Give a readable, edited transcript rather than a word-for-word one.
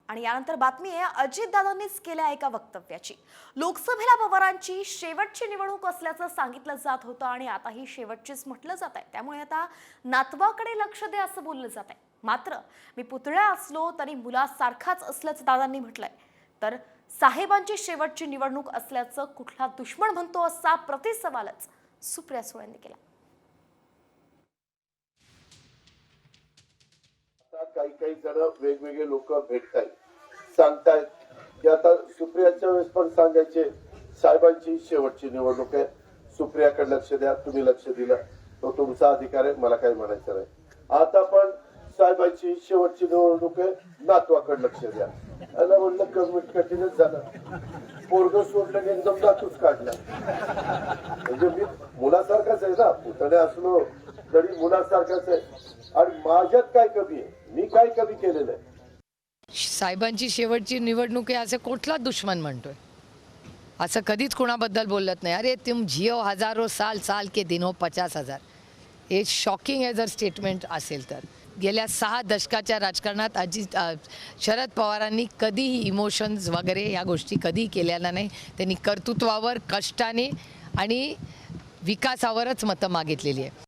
आणि यानंतर बातमी आहे अजितदादांनीच केल्या एका वक्तव्याची। लोकसभेला पवारांची शेवटची निवडणूक असल्याचं सांगितलं जात होतं आणि आता ही शेवटचीच म्हटलं जात आहे। त्यामुळे आता नातवाकडे लक्ष दे असं बोललं जात आहे। मात्र मी पुतळा असलो तरी मुलासारखाच असल्याचं दादांनी म्हटलंय। तर साहेबांची शेवटची निवडणूक असल्याचं कुठला दुश्मन म्हणतो असा प्रतिसवालच सुप्रिया सुळेंनी केला। काही काही जण वेगवेगळे लोक भेटतायत सांगतायत की आता सुप्रियाच्या वेळेस पण सांगायचे साहेबांची शेवटची निवडणूक आहे, सुप्रियाकडे लक्ष द्या, तुम्ही लक्ष दिलं तो तुमचा अधिकार आहे, मला काही म्हणायचं नाही। आता पण साहेबांची शेवटची निवडणूक आहे, नातवाकडे लक्ष द्या। याला म्हणलं कमिट कठीणच झालं, पोरग सोडलं की एकदम नातूच काढला। म्हणजे मी मुलासारखाच आहे ना, पुतण्या असलो तरी मुलासारखाच आहे। आणि माझ्यात काय कमी आहे, मी काय कमी केलेलं आहे? साहेबांची शेवटची निवडणूक आहे असं कुठला दुश्मन म्हणतोय? असं कधीच कोणाबद्दल बोलत नाही। अरे तुम जियो हजारो साल, साल के दिनो 50,000। हे शॉकिंग आहे जर स्टेटमेंट असेल तर। गेल्या 6 दशकाच्या राजकारणात शरद पवारांनी कधीही इमोशन्स वगैरे या गोष्टी कधीही केलेल्या नाही। त्यांनी कर्तृत्वावर, कष्टाने आणि विकासावरच मतं मागितलेली आहे।